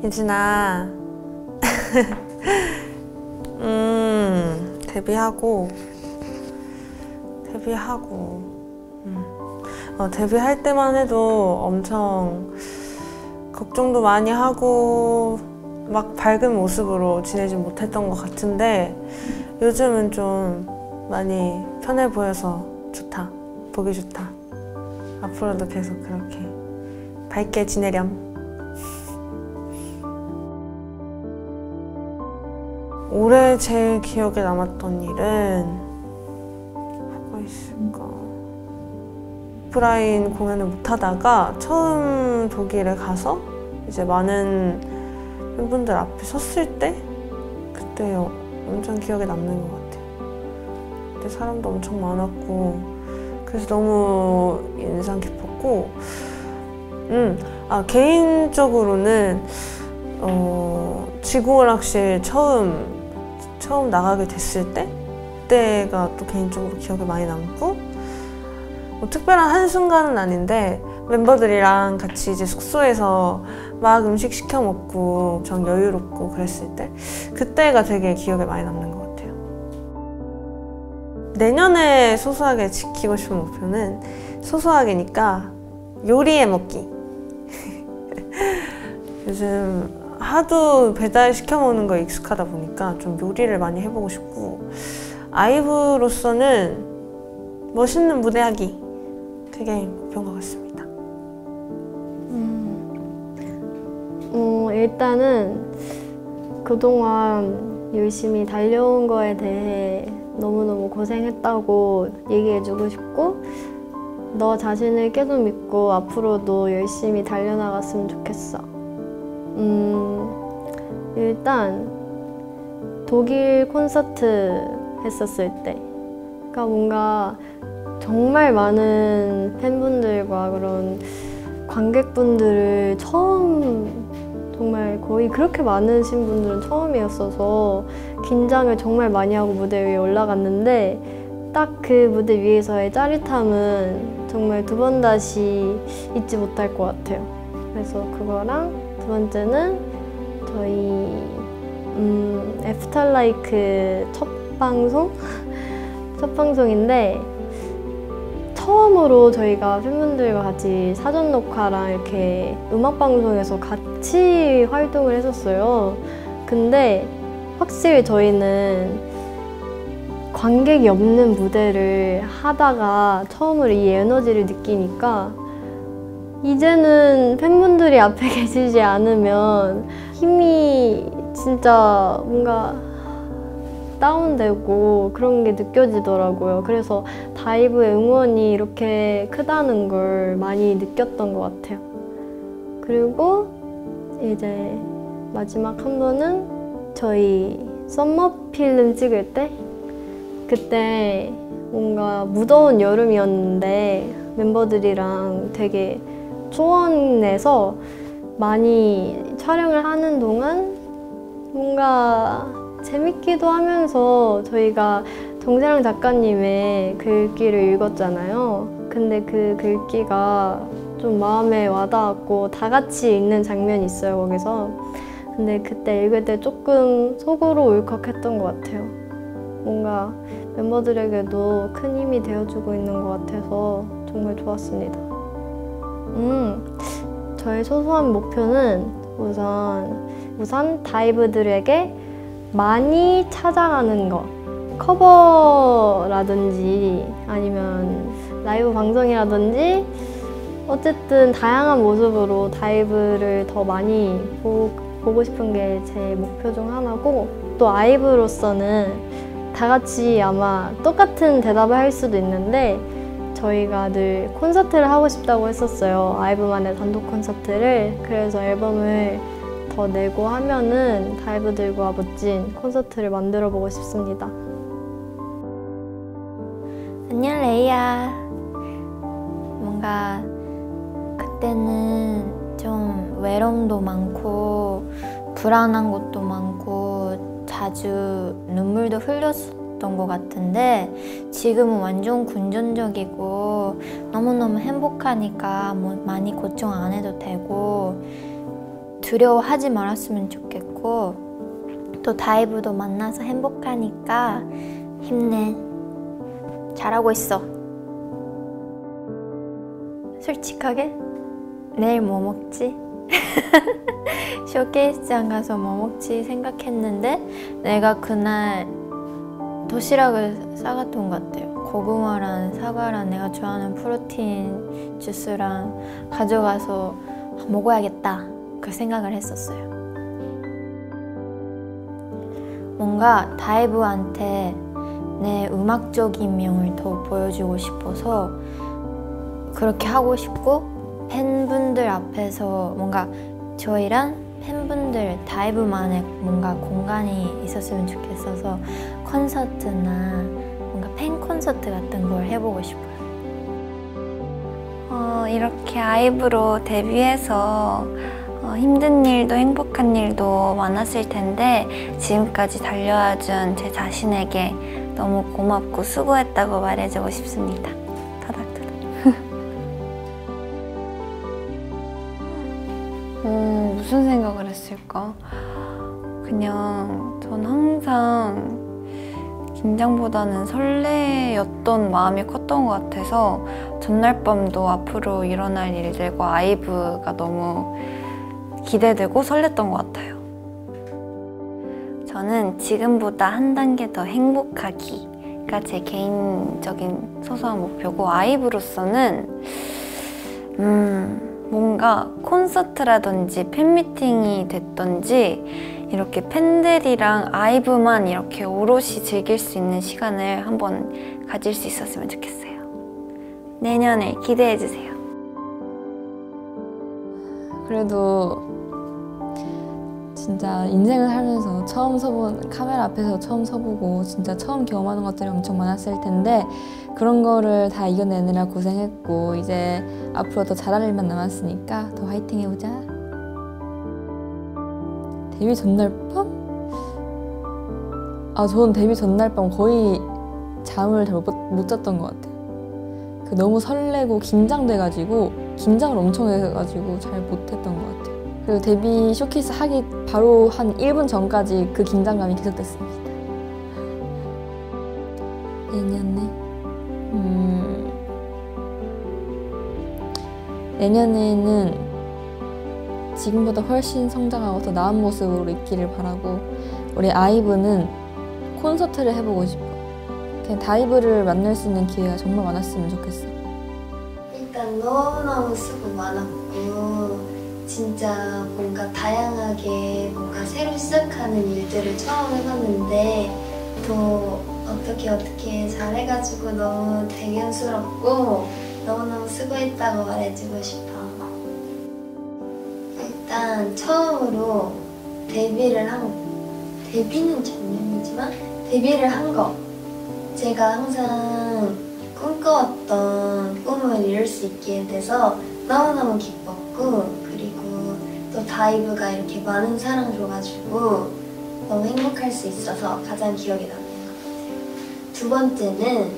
유진아. 데뷔하고 데뷔할 때만 해도 엄청 걱정도 많이 하고 막 밝은 모습으로 지내지 못했던 것 같은데 요즘은 좀 많이 편해 보여서 좋다. 보기 좋다. 앞으로도 계속 그렇게 밝게 지내렴. 올해 제일 기억에 남았던 일은 뭐가 있을까? 오프라인 공연을 못하다가 처음 독일에 가서 이제 많은 팬분들 앞에 섰을 때 그때 엄청 기억에 남는 것 같아요. 그때 사람도 엄청 많았고 그래서 너무 인상 깊었고 개인적으로는 지구오락실 처음 나가게 됐을 때 그때가 또 개인적으로 기억에 많이 남고 뭐 특별한 한순간은 아닌데 멤버들이랑 같이 이제 숙소에서 막 음식 시켜 먹고 좀 여유롭고 그랬을 때 그때가 되게 기억에 많이 남는 것 같아요. 내년에 소소하게 지키고 싶은 목표는 소소하게니까 요리해 먹기. 요즘 하도 배달 시켜 먹는 거에 익숙하다 보니까 좀 요리를 많이 해보고 싶고 아이브로서는 멋있는 무대하기 그게 목표인 것 같습니다. 일단은 그동안 열심히 달려온 거에 대해 너무너무 고생했다고 얘기해주고 싶고 너 자신을 계속 믿고 앞으로도 열심히 달려나갔으면 좋겠어. 일단 독일 콘서트 했었을 때 그러니까 뭔가 정말 많은 팬분들과 그런 관객분들을 정말 거의 그렇게 많으신 분들은 처음이었어서 긴장을 정말 많이 하고 무대 위에 올라갔는데 딱 그 무대 위에서의 짜릿함은 정말 두 번 다시 잊지 못할 것 같아요. 그래서 그거랑 두 번째는 저희 애프터라이크 첫 방송인데 처음으로 저희가 팬분들과 같이 사전 녹화랑 이렇게 음악방송에서 같이 활동을 했었어요. 근데 확실히 저희는 관객이 없는 무대를 하다가 처음으로 이 에너지를 느끼니까 이제는 팬분들이 앞에 계시지 않으면 힘이 진짜 뭔가 다운되고 그런 게 느껴지더라고요. 그래서 다이브의 응원이 이렇게 크다는 걸 많이 느꼈던 것 같아요. 그리고 이제 마지막 한 번은 저희 썸머 필름 찍을 때 그때 뭔가 무더운 여름이었는데 멤버들이랑 되게 초원에서 많이 촬영을 하는 동안 뭔가 재밌기도 하면서 저희가 정세랑 작가님의 글귀를 읽었잖아요. 근데 그 글귀가 좀 마음에 와닿았고 다 같이 읽는 장면이 있어요, 거기서. 근데 그때 읽을 때 조금 속으로 울컥했던 것 같아요. 뭔가 멤버들에게도 큰 힘이 되어주고 있는 것 같아서 정말 좋았습니다. 저의 소소한 목표는 우선 다이브들에게 많이 찾아가는 거, 커버라든지 아니면 라이브 방송이라든지 어쨌든 다양한 모습으로 다이브를 더 많이 보고 싶은 게 제 목표 중 하나고 또 아이브로서는 다 같이 아마 똑같은 대답을 할 수도 있는데 저희가 늘 콘서트를 하고 싶다고 했었어요. 아이브만의 단독 콘서트를. 그래서 앨범을 더 내고 하면은 다이브들과 멋진 콘서트를 만들어 보고 싶습니다. 안녕 레이야. 뭔가 그때는 좀 외로움도 많고 불안한 것도 많고 자주 눈물도 흘렸었던 것 같은데 지금은 완전 긍정적이고 너무너무 행복하니까 뭐 많이 걱정 안 해도 되고 두려워하지 말았으면 좋겠고 또 다이브도 만나서 행복하니까 힘내. 잘하고 있어. 솔직하게 내일 뭐 먹지? 쇼케이스장 가서 뭐 먹지 생각했는데 내가 그날 도시락을 싸갔던 것 같아요. 고구마랑 사과랑 내가 좋아하는 프로틴 주스랑 가져가서 먹어야겠다 그 생각을 했었어요. 뭔가 다이브한테 내 음악적인 면을 더 보여주고 싶어서 그렇게 하고 싶고 팬분들 앞에서 뭔가 저희랑 팬분들 다이브만의 뭔가 공간이 있었으면 좋겠어서 콘서트나 뭔가 팬 콘서트 같은 걸 해보고 싶어요. 이렇게 아이브로 데뷔해서 힘든 일도 행복한 일도 많았을 텐데 지금까지 달려와준 제 자신에게 너무 고맙고 수고했다고 말해주고 싶습니다. 토닥토닥. 무슨 생각을 했을까? 그냥 전 항상 긴장보다는 설레였던 마음이 컸던 것 같아서 전날 밤도 앞으로 일어날 일들과 아이브가 너무 기대되고 설렜던 것 같아요. 저는 지금보다 한 단계 더 행복하기가 제 개인적인 소소한 목표고 아이브로서는 뭔가 콘서트라든지 팬미팅이 됐던지 이렇게 팬들이랑 아이브만 이렇게 오롯이 즐길 수 있는 시간을 한번 가질 수 있었으면 좋겠어요. 내년을 기대해주세요. 그래도 진짜 인생을 살면서 처음 서본 카메라 앞에서 처음 서보고 진짜 처음 경험하는 것들이 엄청 많았을 텐데 그런 거를 다 이겨내느라 고생했고 이제 앞으로 더 잘할 일만 남았으니까 더 화이팅 해보자. 데뷔 전날 밤? 저는 데뷔 전날 밤 거의 잠을 잘 못 잤던 것 같아요. 너무 설레고 긴장돼가지고 긴장을 엄청 해가지고 잘 못했던 것 같아요. 그리고 데뷔 쇼케이스 하기 바로 한 1분 전까지 그 긴장감이 계속됐습니다. 내년에는 지금보다 훨씬 성장하고 더 나은 모습으로 있기를 바라고 우리 아이브는 콘서트를 해보고 싶어. 그냥 다이브를 만날 수 있는 기회가 정말 많았으면 좋겠어. 일단 너무너무 수고 많았고 진짜 뭔가 다양하게 뭔가 새로 시작하는 일들을 처음 해봤는데 또 어떻게 잘해가지고 너무 대견스럽고 너무너무 수고했다고 말해주고 싶어. 일단 처음으로 데뷔는 작년이지만 데뷔를 한 거 제가 항상 꿈꿔왔던 꿈을 이룰 수 있게 돼서 너무너무 기뻤고 그리고 또 다이브가 이렇게 많은 사랑 줘가지고 너무 행복할 수 있어서 가장 기억에 남는 것 같아요. 두 번째는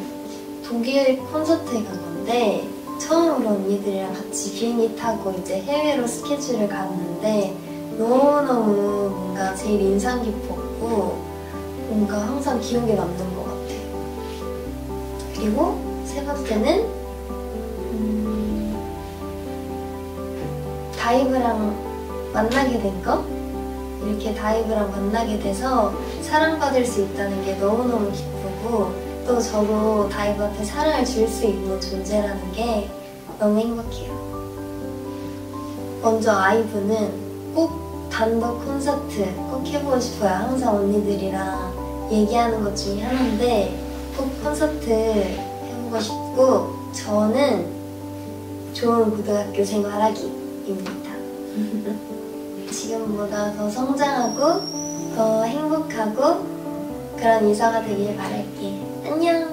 독일 콘서트에 간 건데 처음으로 언니들이랑 같이 비행기 타고 이제 해외로 스케줄을 갔는데 너무너무 뭔가 제일 인상 깊었고 뭔가 항상 기억에 남는 것 같아요. 그리고 세 번째는 다이브랑 만나게 된 거? 이렇게 다이브랑 만나게 돼서 사랑받을 수 있다는 게 너무너무 기쁘고 또 저도 다이브한테 사랑을 줄 수 있는 존재라는 게 너무 행복해요. 먼저 아이브는 꼭 단독 콘서트 꼭 해보고 싶어요. 항상 언니들이랑 얘기하는 것 중에 하나인데 꼭 콘서트 해보고 싶고 저는 좋은 고등학교 생활하기입니다. 지금보다 더 성장하고 더 행복하고 그런 이사가 되길 바랄게. 안녕.